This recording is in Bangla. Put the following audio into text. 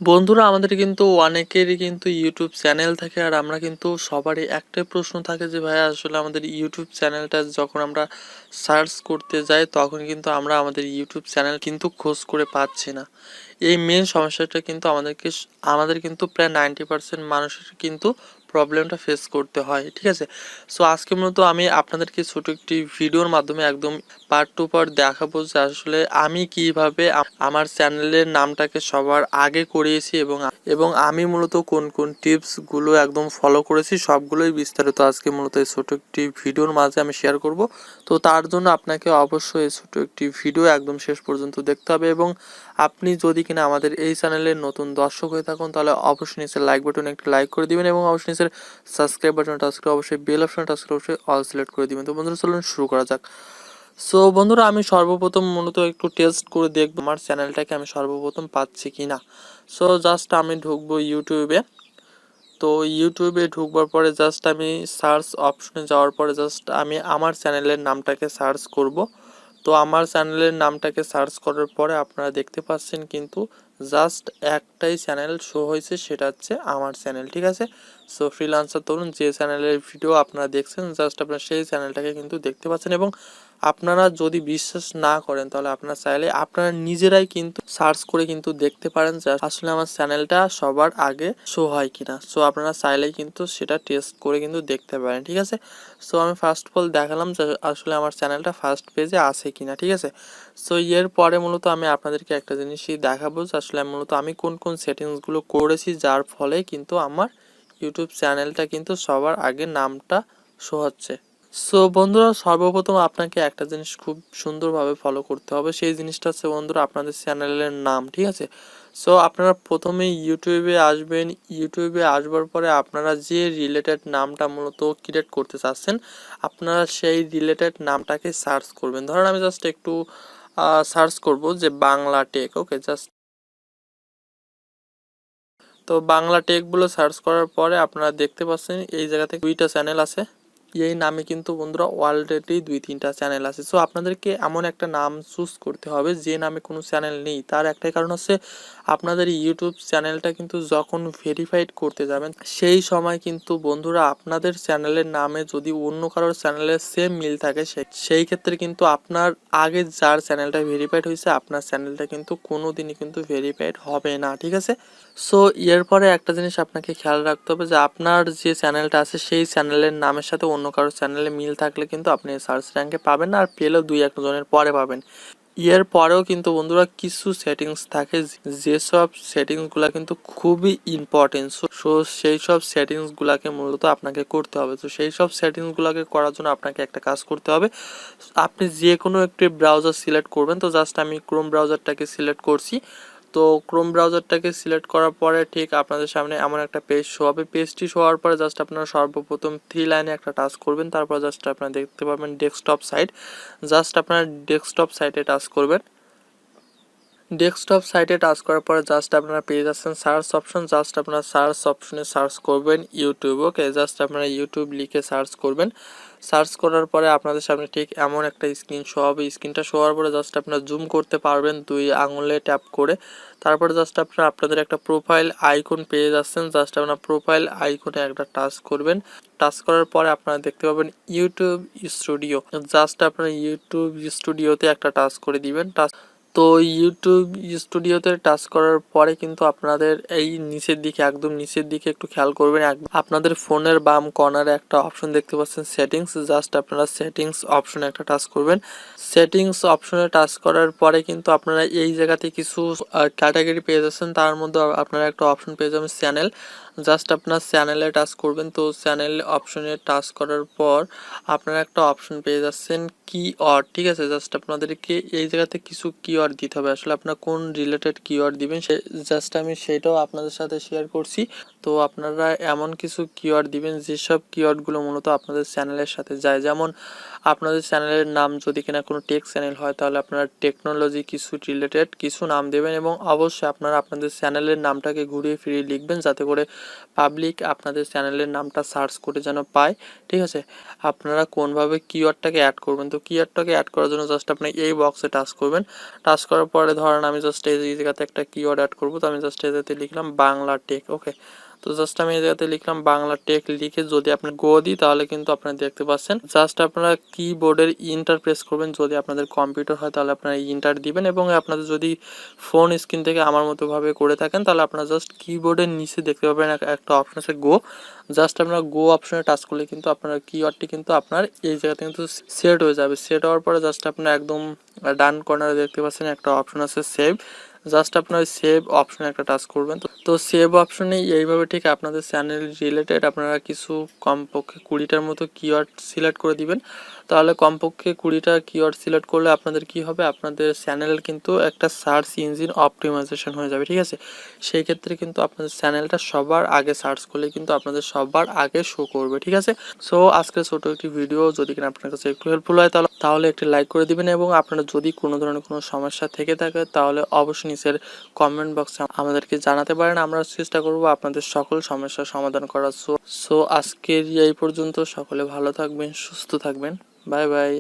বন্ধুরা আমাদের কিন্তু অনেকেরই কিন্তু ইউটিউব চ্যানেল থাকে, আর আমরা কিন্তু সবারই একটাই প্রশ্ন থাকে যে ভাই আসলে আমাদের ইউটিউব চ্যানেলটা যখন আমরা সার্চ করতে যাই তখন কিন্তু আমরা আমাদের ইউটিউব চ্যানেল কিন্তু খোঁজ করে পাচ্ছি না। এই মেন সমস্যাটা কিন্তু আমাদের কিন্তু প্রায় 90% মানুষের কিন্তু প্রবলেমটা ফেস করতে হয়, ঠিক আছে। সো আজকে মূলত আমি আপনাদেরকে ছোট একটি ভিডিওর মাধ্যমে একদম পার্ট টু পার্ট দেখাবো যে আসলে আমি কিভাবে আমার চ্যানেলের নামটাকে সবার আগে করিয়েছি এবং আমি মূলত কোন কোন টিপস গুলো একদম ফলো করেছি সবগুলোই বিস্তারিত আজকে মূলত এই ছোট একটি ভিডিওর মাঝে আমি শেয়ার করব। তো তার জন্য আপনাকে অবশ্যই এই ছোট একটি ভিডিও একদম শেষ পর্যন্ত দেখতে হবে, এবং আপনি যদি কিনা আমাদের এই চ্যানেলের নতুন দর্শক হয়ে থাকুন তাহলে অবশ্যই নিচে লাইক বাটনে একটি লাইক করে দিবেন, এবং অবশ্যই নিচে সাবস্ক্রাইব বাটনে টাচ করে অবশ্যই বেল অপশনে টাচ করে অবশ্যই অল সিলেক্ট করে দিবেন। তো বন্ধুরা চলুন শুরু করা যাক। সো বন্ধুরা আমি সর্বপ্রথম মূলত একটু টেস্ট করে দেখবো আমার চ্যানেলটাকে আমি সর্বপ্রথম পাচ্ছি কিনা। সো জাস্ট আমি ঢুকবো ইউটিউবে। তো ইউটিউবে ঢুকবার পরে জাস্ট আমি সার্চ অপশনে যাওয়ার পরে জাস্ট আমি আমার চ্যানেলের নামটাকে সার্চ করব। তো আমার চ্যানেলের নামটাকে সার্চ করার পরে আপনারা দেখতে পাচ্ছেন কিন্তু জাস্ট একটাই চ্যানেল শো হয়েছে, সেটা হচ্ছে আমার চ্যানেল, ঠিক আছে। সো ফ্রিল্যান্সার তরুণ যে চ্যানেলের ভিডিও আপনারা দেখছেন জাস্ট আপনারা সেই চ্যানেলটাকে কিন্তু দেখতে পাচ্ছেন, এবং আপনারা যদি বিশ্বাস না করেন তাহলে আপনারা চাইলে আপনারা নিজেরাই কিন্তু সার্চ করে কিন্তু দেখতে পারেন যে আসলে আমার চ্যানেলটা সবার আগে শো হয় কিনা। সো আপনারা চাইলেই কিন্তু সেটা টেস্ট করে কিন্তু দেখতে পারেন, ঠিক আছে। সো আমি ফার্স্ট অফ অল দেখালাম যে আসলে আমার চ্যানেলটা ফার্স্ট পেজে আছে কিনা, ঠিক আছে। সো এর পরে মূলত আমি আপনাদেরকে একটা জিনিসই দেখাবো যে আসলে মূলত আমি কোন কোন সেটিংসগুলো করেছি যার ফলে কিন্তু আমার ইউটিউব চ্যানেলটা কিন্তু সবার আগে নামটা শো হচ্ছে। সো বন্ধুরা সর্বপ্রথম আপনাকে একটা জিনিস খুব সুন্দরভাবে ফলো করতে হবে, সেই জিনিসটা হচ্ছে বন্ধুরা আপনাদের চ্যানেলের নাম, ঠিক আছে। সো আপনারা প্রথমে ইউটিউবে আসবেন, ইউটিউবে আসবার পরে আপনারা যে রিলেটেড নামটা মূলত ক্রিয়েট করতে চাচ্ছেন আপনারা সেই রিলেটেড নামটাকে সার্চ করবেন। ধরেন আমি জাস্ট একটু সার্চ করব যে বাংলা টেক, ওকে। জাস্ট তো বাংলা টেক বলে সার্চ করার পরে আপনারা দেখতে পাচ্ছেন এই জায়গাতে দুইটা চ্যানেল আছে, এই নামে কিন্তু বন্ধুরা অলরেডি 2-3টা চ্যানেল আছে। সো আপনাদেরকে এমন একটা নাম চুজ করতে হবে যে নামে কোনো চ্যানেল নেই। তার একটাই কারণ হচ্ছে আপনাদের ইউটিউব চ্যানেলটা কিন্তু যখন ভেরিফাইড করতে যাবেন সেই সময় কিন্তু বন্ধুরা আপনাদের চ্যানেলের নামে যদি অন্য কারোর চ্যানেলের সেম মিল থাকে সেই ক্ষেত্রে কিন্তু আপনার আগে যার চ্যানেলটা ভেরিফাইড হয়েছে আপনার চ্যানেলটা কিন্তু কোনোদিনই কিন্তু ভেরিফাইড হবে না, ঠিক আছে। সো এরপরে একটা জিনিস আপনাকে খেয়াল রাখতে হবে যে আপনার যে চ্যানেলটা আছে সেই চ্যানেলের নামের সাথে অন্য কারোর চ্যানেলে মিল থাকলে কিন্তু আপনি সার্চ র্যাঙ্কে পাবেন না, আর পেলেও 2-1 জনের পরে পাবেন। এর পরেও কিন্তু বন্ধুরা কিছু সেটিংস থাকে যেসব সেটিংসগুলো কিন্তু খুবই ইম্পর্টেন্ট। সো সেই সব সেটিংসগুলোকে মূলত আপনাকে করতে হবে। তো সেই সব সেটিংসগুলোকে করার জন্য আপনাকে একটা কাজ করতে হবে, আপনি যে কোনো একটি ব্রাউজার সিলেক্ট করবেন। তো জাস্ট আমি ক্রোম ব্রাউজারটাকে সিলেক্ট করছি। তো ক্রোম ব্রাউজারটাকে সিলেক্ট করার পরে ঠিক আপনাদের সামনে এমন একটা পেজ শো হবে, পেজটি শো হওয়ার পরে জাস্ট আপনারা সর্বপ্রথম 3 লাইনে একটা টাচ করবেন, তারপর জাস্ট আপনারা দেখতে পাবেন ডেস্কটপ সাইট, জাস্ট আপনারা ডেস্কটপ সাইটে টাচ করবেন। ডেস্কটপ সাইটে টাচ করার পরে জাস্ট আপনারা পেয়ে যাচ্ছেন সার্চ অপশন, জাস্ট আপনারা সার্চ অপশনে সার্চ করবেন ইউটিউব, ওকে। জাস্ট আপনারা ইউটিউব লিখে সার্চ করবেন। সার্চ করার পরে আপনাদের সামনে ঠিক এমন একটা স্ক্রিন শো হবে, স্ক্রিনটা শো হওয়ার পরে জাস্ট আপনারা জুম করতে পারবেন 2 আঙুলে ট্যাপ করে। তারপরে জাস্ট আপনারা আপনাদের একটা প্রোফাইল আইকন পেয়ে যাচ্ছেন, জাস্ট আপনারা প্রোফাইল আইকনে একটা টাচ করবেন। টাচ করার পরে আপনারা দেখতে পাবেন ইউটিউব স্টুডিও, জাস্ট আপনারা ইউটিউব স্টুডিওতে একটা টাচ করে দিবেন। তো ইউটিউব স্টুডিওতে টাচ করার পরে কিন্তু আপনাদের এই নিচের দিকে একদম নিচের দিকে একটু খেয়াল করবেন, আপনাদের ফোনের বাম কর্নারে একটা অপশন দেখতে পাচ্ছেন সেটিংস, জাস্ট আপনারা সেটিংস অপশনে একটা টাচ করবেন। সেটিংস অপশনে টাচ করার পরে কিন্তু আপনারা এই জায়গাতে কিছু ক্যাটাগরি পেয়ে যাচ্ছেন, তার মধ্যে আপনারা একটা অপশন পেয়ে যাবেন চ্যানেল, জাস্ট আপনার চ্যানেলে টাচ করবেন। তো চ্যানেল অপশনে টাচ করার পর আপনারা একটা অপশন পেয়ে যাচ্ছেন কিওয়ার্ড, ঠিক আছে। জাস্ট আপনাদেরকে এই জায়গাতে কিছু কিওয়ার্ড দিতে হবে, আসলে আপনার কোন রিলেটেড কিওয়ার্ড দিবেন জাস্ট আমি সেটাও আপনাদের সাথে শেয়ার করছি। তো আপনারা এমন কিছু কিওয়ার্ড দিবেন যেসব কিওয়ার্ডগুলো মূলত আপনাদের চ্যানেলের সাথে যায়। যেমন আপনাদের চ্যানেলের নাম যদি কিনা কোনো টেক চ্যানেল হয় তাহলে আপনারা টেকনোলজি কিছু রিলেটেড কিছু নাম দেবেন, এবং অবশ্যই আপনারা আপনাদের চ্যানেলের নামটাকে ঘুরিয়ে ফিরিয়ে লিখবেন যাতে করে পাবলিক আপনাদের চ্যানেলের নামটা সার্চ করে যেন পায়। ঠিক আছে, আপনারা কোনভাবে কিওয়ার্ডটাকে অ্যাড করবেন, তো কিওয়ার্ডটাকে অ্যাড করার জন্য জাস্ট আপনি এই বক্সে টাচ করবেন। টাচ করার পরে ধরেন আমি জাস্ট এই জায়গাতে একটা কিওয়ার্ড অ্যাড করবো, তো আমি জাস্ট এই জায়গাতে লিখলাম বাংলা টেক। ওকে, তো জাস্ট আমি এই জায়গাতে লিখলাম বাংলা টেক, লিখে যদি আপনি গো দিই তাহলে কিন্তু আপনারা দেখতে পাচ্ছেন জাস্ট আপনারা কিবোর্ডের ইন্টার প্রেস করবেন। যদি আপনাদের কম্পিউটার হয় তাহলে আপনারা ইন্টার দিবেন, এবং আপনাদের যদি ফোন স্ক্রিন থেকে আমার মতো ভাবে করে থাকেন তাহলে আপনারা জাস্ট কিবোর্ডের নিচে দেখতে পাবেন একটা অপশন আছে গো। জাস্ট আপনারা গো অপশনে টাচ করলে কিন্তু আপনার কিওয়ার্ডটি কিন্তু আপনার এই জায়গাতে কিন্তু সেট হয়ে যাবে। সেট হওয়ার পরে জাস্ট আপনার একদম ডান কর্নারে দেখতে পাচ্ছেন একটা অপশন আছে সেভ। জাস্ট আপনার ওই সেভ অপশনে একটা টাচ করবেন। তো সেভ অপশনে এইভাবে ঠিক আপনাদের চ্যানেল রিলেটেড আপনারা কিছু কমপক্ষে 20টার মতো কিওয়ার্ড সিলেক্ট করে দিবেন। তাহলে কমপক্ষে 20টা কিওয়ার্ড সিলেক্ট করলে আপনাদের কি হবে, আপনাদের চ্যানেলের কিন্তু একটা সার্চ ইঞ্জিন অপটিমাইজেশন হয়ে যাবে। ঠিক আছে, সেই ক্ষেত্রে কিন্তু আপনাদের চ্যানেলটা সবার আগে সার্চ করলে কিন্তু আপনাদের সবার আগে শো করবে। ঠিক আছে, সো আজকের ছোট একটি ভিডিও যদি কিনা আপনার কাছে একটু হেল্পফুল হয় তাহলে একটি লাইক করে দিবেন, এবং আপনারা যদি কোনো ধরনের কোনো সমস্যা থেকে থাকে তাহলে অবশ্যই নিচের কমেন্ট বক্সে আমাদেরকে জানাতে পারেন। আমরা চেষ্টা করব আপনাদের সকল সমস্যার সমাধান করার। সো আজকের এই পর্যন্ত, সকলে ভালো থাকবেন, সুস্থ থাকবেন, বাই বাই।